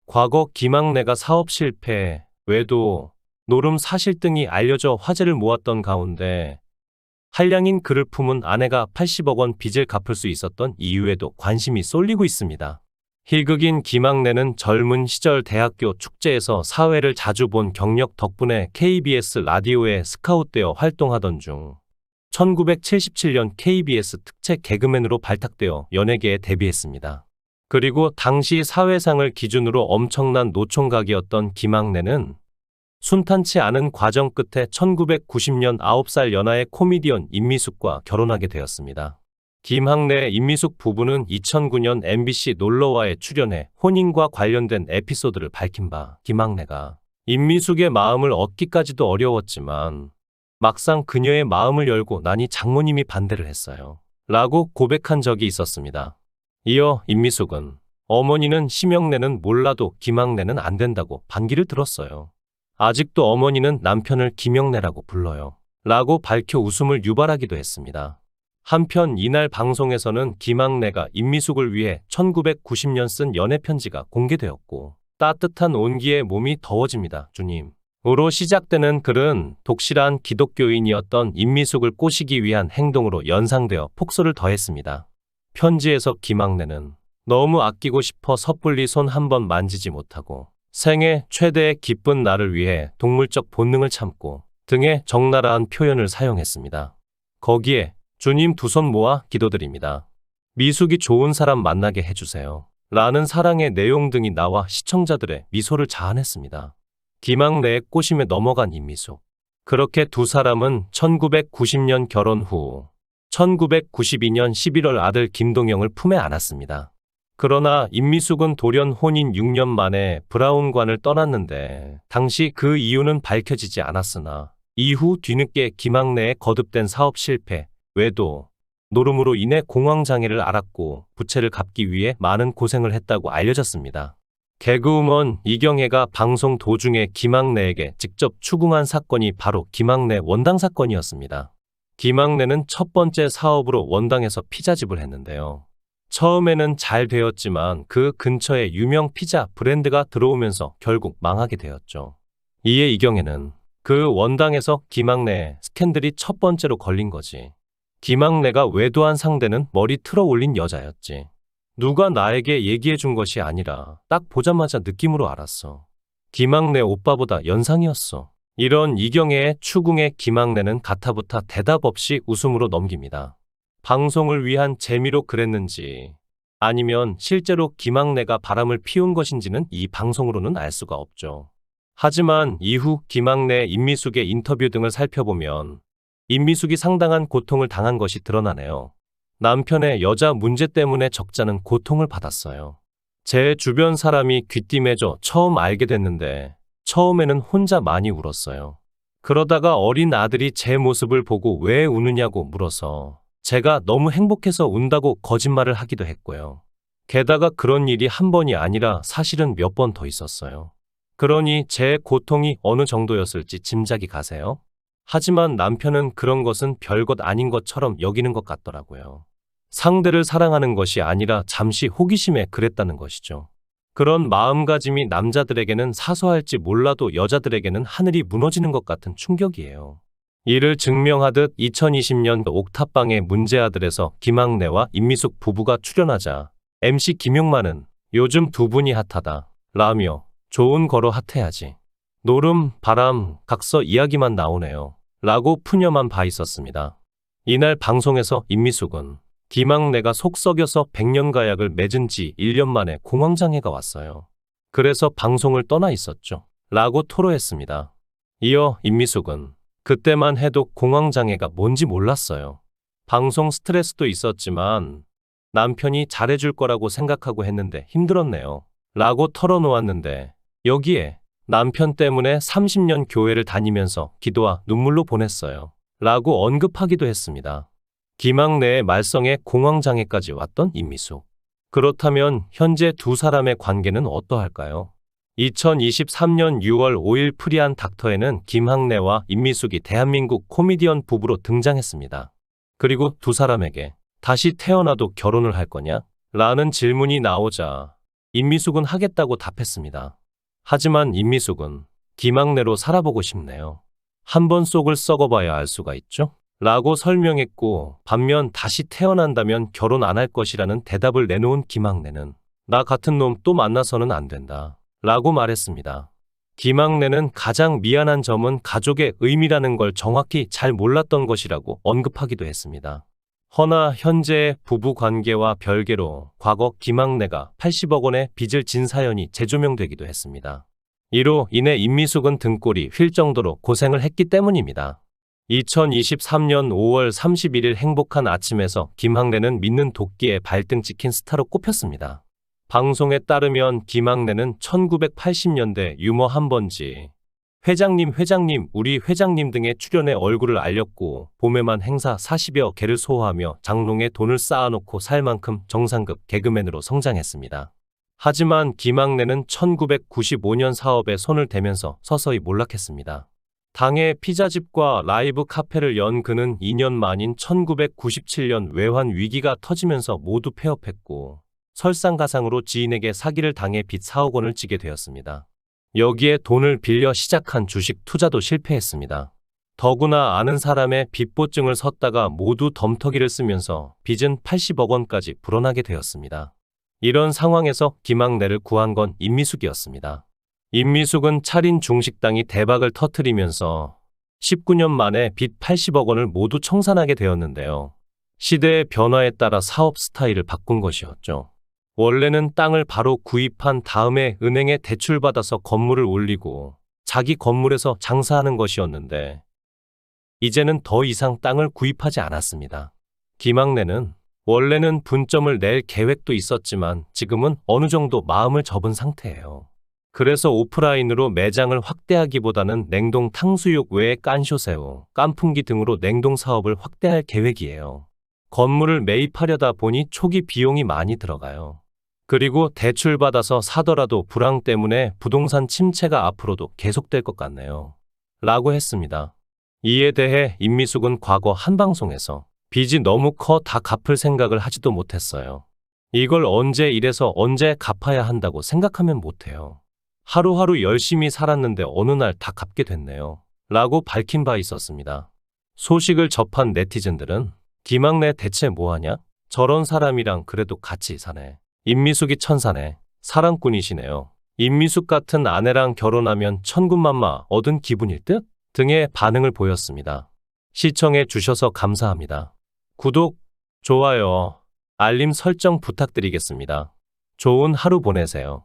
과거 김학래가 사업 실패, 외도, 노름 사실 등이 알려져 화제를 모았던 가운데 한량인 그를 품은 아내가 80억 원 빚을 갚을 수 있었던 이유에도 관심이 쏠리고 있습니다. 희극인 김학래는 젊은 시절 대학교 축제에서 사회를 자주 본 경력 덕분에 KBS 라디오에 스카웃되어 활동하던 중 1977년 KBS 특채 개그맨으로 발탁되어 연예계에 데뷔했습니다. 그리고 당시 사회상을 기준으로 엄청난 노총각이었던 김학래는 순탄치 않은 과정 끝에 1990년 9살 연하의 코미디언 임미숙과 결혼하게 되었습니다. 김학래, 임미숙 부부는 2009년 MBC 놀러와에 출연해 혼인과 관련된 에피소드를 밝힌 바 김학래가 임미숙의 마음을 얻기까지도 어려웠지만 막상 그녀의 마음을 열고 나니 장모님이 반대를 했어요. 라고 고백한 적이 있었습니다. 이어 임미숙은 어머니는 심형래는 몰라도 김학래는 안 된다고 반기를 들었어요. 아직도 어머니는 남편을 김영래라고 불러요. 라고 밝혀 웃음을 유발하기도 했습니다. 한편 이날 방송에서는 김학래가 임미숙을 위해 1990년 쓴 연애편지가 공개되었고 따뜻한 온기에 몸이 더워집니다. 주님. 으로 시작되는 글은 독실한 기독교인이었던 임미숙을 꼬시기 위한 행동으로 연상되어 폭소를 더했습니다. 편지에서 김학래는 너무 아끼고 싶어 섣불리 손 한 번 만지지 못하고 생애 최대의 기쁜 나를 위해 동물적 본능을 참고 등의 적나라한 표현을 사용했습니다. 거기에 주님 두 손 모아 기도드립니다. 미숙이 좋은 사람 만나게 해주세요. 라는 사랑의 내용 등이 나와 시청자들의 미소를 자아냈습니다. 김학래의 꼬심에 넘어간 임미숙. 그렇게 두 사람은 1990년 결혼 후 1992년 11월 아들 김동영을 품에 안았습니다. 그러나 임미숙은 돌연 혼인 6년 만에 브라운관을 떠났는데 당시 그 이유는 밝혀지지 않았으나 이후 뒤늦게 김학래의 거듭된 사업 실패, 외도, 노름으로 인해 공황장애를 앓았고 부채를 갚기 위해 많은 고생을 했다고 알려졌습니다. 개그우먼 이경애가 방송 도중에 김학래에게 직접 추궁한 사건이 바로 김학래 원당 사건이었습니다. 김학래는 첫 번째 사업으로 원당에서 피자집을 했는데요. 처음에는 잘 되었지만 그 근처에 유명 피자 브랜드가 들어오면서 결국 망하게 되었죠. 이에 이경애는 그 원당에서 김학래의 스캔들이 첫 번째로 걸린 거지. 김학래가 외도한 상대는 머리 틀어 올린 여자였지. 누가 나에게 얘기해 준 것이 아니라 딱 보자마자 느낌으로 알았어. 김학래 오빠보다 연상이었어. 이런 이경애의 추궁에 김학래는 가타부타 대답 없이 웃음으로 넘깁니다. 방송을 위한 재미로 그랬는지 아니면 실제로 김학래가 바람을 피운 것인지는 이 방송으로는 알 수가 없죠. 하지만 이후 김학래, 임미숙의 인터뷰 등을 살펴보면 임미숙이 상당한 고통을 당한 것이 드러나네요. 남편의 여자 문제 때문에 적잖은 고통을 받았어요. 제 주변 사람이 귀띔해줘 처음 알게 됐는데 처음에는 혼자 많이 울었어요. 그러다가 어린 아들이 제 모습을 보고 왜 우느냐고 물어서 제가 너무 행복해서 운다고 거짓말을 하기도 했고요. 게다가 그런 일이 한 번이 아니라 사실은 몇 번 더 있었어요. 그러니 제 고통이 어느 정도였을지 짐작이 가세요? 하지만 남편은 그런 것은 별것 아닌 것처럼 여기는 것 같더라고요. 상대를 사랑하는 것이 아니라 잠시 호기심에 그랬다는 것이죠. 그런 마음가짐이 남자들에게는 사소할지 몰라도 여자들에게는 하늘이 무너지는 것 같은 충격이에요. 이를 증명하듯 2020년 옥탑방의 문제아들에서 김학래와 임미숙 부부가 출연하자 MC 김용만은 요즘 두 분이 핫하다 라며 좋은 거로 핫해야지. 노름, 바람, 각서 이야기만 나오네요. 라고 푸념한 바 있었습니다. 이날 방송에서 임미숙은 김학래가 속 썩여서 백년가약을 맺은 지 1년 만에 공황장애가 왔어요. 그래서 방송을 떠나 있었죠. 라고 토로했습니다. 이어 임미숙은 그때만 해도 공황장애가 뭔지 몰랐어요. 방송 스트레스도 있었지만 남편이 잘해줄 거라고 생각하고 했는데 힘들었네요. 라고 털어놓았는데 여기에 남편 때문에 30년 교회를 다니면서 기도와 눈물로 보냈어요. 라고 언급하기도 했습니다. 김학래의 말썽에 공황장애까지 왔던 임미숙. 그렇다면 현재 두 사람의 관계는 어떠할까요? 2023년 6월 5일 프리한 닥터에는 김학래와 임미숙이 대한민국 코미디언 부부로 등장했습니다. 그리고 두 사람에게 다시 태어나도 결혼을 할 거냐? 라는 질문이 나오자 임미숙은 하겠다고 답했습니다. 하지만 임미숙은 김학래로 살아보고 싶네요. 한번 속을 썩어봐야 알 수가 있죠? 라고 설명했고, 반면 다시 태어난다면 결혼 안 할 것이라는 대답을 내놓은 김학래는 나 같은 놈 또 만나서는 안 된다 라고 말했습니다. 김학래는 가장 미안한 점은 가족의 의미라는 걸 정확히 잘 몰랐던 것이라고 언급하기도 했습니다. 허나 현재의 부부 관계와 별개로 과거 김학래가 80억 원의 빚을 진 사연이 재조명되기도 했습니다. 이로 인해 임미숙은 등골이 휠 정도로 고생을 했기 때문입니다. 2023년 5월 31일 행복한 아침에서 김학래는 믿는 도끼에 발등 찍힌 스타로 꼽혔습니다. 방송에 따르면 김학래는 1980년대 유머 한 번지, 회장님 우리 회장님 등의 출연에 얼굴을 알렸고, 봄에만 행사 40여 개를 소화하며 장롱에 돈을 쌓아놓고 살 만큼 정상급 개그맨으로 성장했습니다. 하지만 김학래는 1995년 사업에 손을 대면서 서서히 몰락했습니다. 당해 피자집과 라이브 카페를 연 그는 2년 만인 1997년 외환 위기가 터지면서 모두 폐업했고, 설상가상으로 지인에게 사기를 당해 빚 4억 원을 지게 되었습니다. 여기에 돈을 빌려 시작한 주식 투자도 실패했습니다. 더구나 아는 사람의 빚보증을 섰다가 모두 덤터기를 쓰면서 빚은 80억 원까지 불어나게 되었습니다. 이런 상황에서 김학래를 구한 건 임미숙이었습니다. 임미숙은 차린 중식당이 대박을 터뜨리면서 19년 만에 빚 80억 원을 모두 청산하게 되었는데요. 시대의 변화에 따라 사업 스타일을 바꾼 것이었죠. 원래는 땅을 바로 구입한 다음에 은행에 대출받아서 건물을 올리고 자기 건물에서 장사하는 것이었는데, 이제는 더 이상 땅을 구입하지 않았습니다. 김학래는 원래는 분점을 낼 계획도 있었지만 지금은 어느 정도 마음을 접은 상태예요. 그래서 오프라인으로 매장을 확대하기보다는 냉동 탕수육 외에 깐쇼새우, 깐풍기 등으로 냉동 사업을 확대할 계획이에요. 건물을 매입하려다 보니 초기 비용이 많이 들어가요. 그리고 대출받아서 사더라도 불황 때문에 부동산 침체가 앞으로도 계속될 것 같네요. 라고 했습니다. 이에 대해 임미숙은 과거 한 방송에서 빚이 너무 커 다 갚을 생각을 하지도 못했어요. 이걸 언제 이래서 언제 갚아야 한다고 생각하면 못해요. 하루하루 열심히 살았는데 어느 날 다 갚게 됐네요. 라고 밝힌 바 있었습니다. 소식을 접한 네티즌들은 김학래 대체 뭐하냐? 저런 사람이랑 그래도 같이 사네. 임미숙이 천사네. 사랑꾼이시네요. 임미숙 같은 아내랑 결혼하면 천군만마 얻은 기분일 듯? 등의 반응을 보였습니다. 시청해 주셔서 감사합니다. 구독, 좋아요, 알림 설정 부탁드리겠습니다. 좋은 하루 보내세요.